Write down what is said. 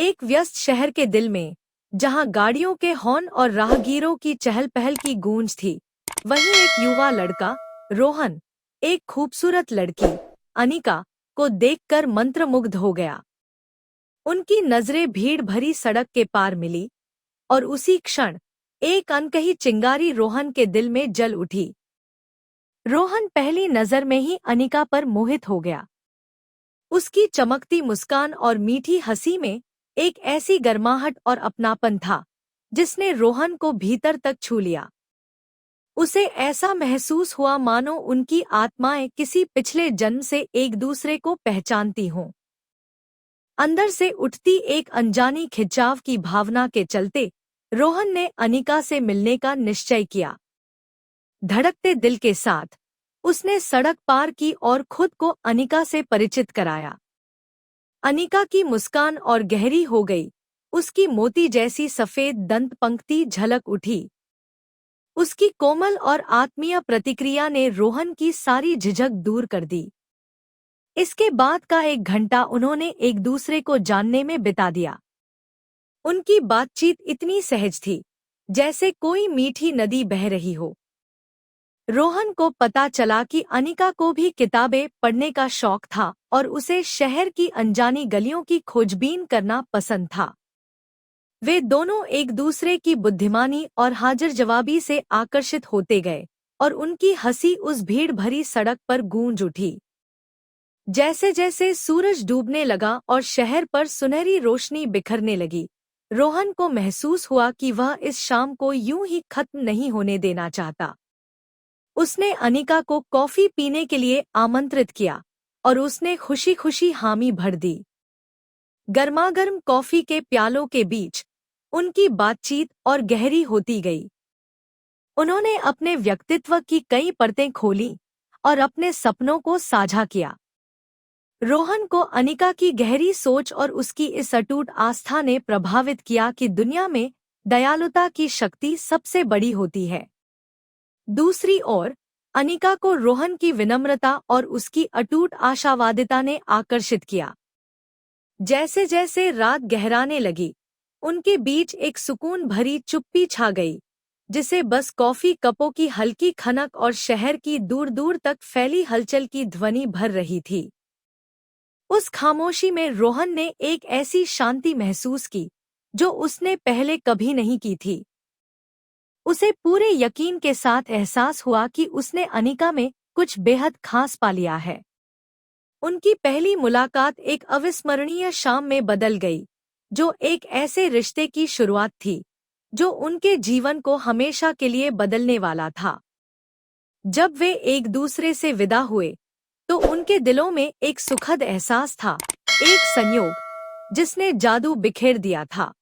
एक व्यस्त शहर के दिल में, जहां गाड़ियों के हॉर्न और राहगीरों की चहल पहल की गूंज थी, वहीं एक युवा लड़का, रोहन, एक खूबसूरत लड़की, अनिका, को देखकर मंत्रमुग्ध हो गया। उनकी नजरें भीड़ भरी सड़क के पार मिली, और उसी क्षण एक अनकही चिंगारी रोहन के दिल में जल उठी। रोहन पहली नजर में ही अनिका पर मोहित हो गया। उसकी चमकती मुस्कान और मीठी हंसी में एक ऐसी गर्माहट और अपनापन था जिसने रोहन को भीतर तक छू लिया। उसे ऐसा महसूस हुआ मानो उनकी आत्माएं किसी पिछले जन्म से एक दूसरे को पहचानती हों। अंदर से उठती एक अनजानी खिंचाव की भावना के चलते रोहन ने अनिका से मिलने का निश्चय किया। धड़कते दिल के साथ उसने सड़क पार की और खुद को अनिका से परिचित कराया। अनिका की मुस्कान और गहरी हो गई, उसकी मोती जैसी सफेद दंत पंक्ति झलक उठी। उसकी कोमल और आत्मीय प्रतिक्रिया ने रोहन की सारी झिझक दूर कर दी। इसके बाद का 1 घंटा उन्होंने एक दूसरे को जानने में बिता दिया। उनकी बातचीत इतनी सहज थी, जैसे कोई मीठी नदी बह रही हो। रोहन को पता चला कि अनिका को भी किताबें पढ़ने का शौक था और उसे शहर की अनजानी गलियों की खोजबीन करना पसंद था। वे दोनों एक दूसरे की बुद्धिमानी और हाजिर जवाबी से आकर्षित होते गए, और उनकी हंसी उस भीड़ भरी सड़क पर गूंज उठी। जैसे जैसे सूरज डूबने लगा और शहर पर सुनहरी रोशनी बिखरने लगी, रोहन को महसूस हुआ कि वह इस शाम को यूं ही खत्म नहीं होने देना चाहता। उसने अनिका को कॉफी पीने के लिए आमंत्रित किया, और उसने खुशी खुशी हामी भर दी। गर्मागर्म कॉफी के प्यालों के बीच उनकी बातचीत और गहरी होती गई। उन्होंने अपने व्यक्तित्व की कई परतें खोलीं और अपने सपनों को साझा किया। रोहन को अनिका की गहरी सोच और उसकी इस अटूट आस्था ने प्रभावित किया कि दुनिया में दयालुता की शक्ति सबसे बड़ी होती है। दूसरी ओर, अनिका को रोहन की विनम्रता और उसकी अटूट आशावादिता ने आकर्षित किया। जैसे जैसे रात गहराने लगी, उनके बीच एक सुकून भरी चुप्पी छा गई, जिसे बस कॉफी कपों की हल्की खनक और शहर की दूर दूर तक फैली हलचल की ध्वनि भर रही थी। उस खामोशी में रोहन ने एक ऐसी शांति महसूस की जो उसने पहले कभी नहीं की थी। उसे पूरे यकीन के साथ एहसास हुआ कि उसने अनिका में कुछ बेहद खास पा लिया है। उनकी पहली मुलाकात एक अविस्मरणीय शाम में बदल गई, जो एक ऐसे रिश्ते की शुरुआत थी जो उनके जीवन को हमेशा के लिए बदलने वाला था। जब वे एक दूसरे से विदा हुए, तो उनके दिलों में एक सुखद एहसास था, एक संयोग जिसने जादू बिखेर दिया था।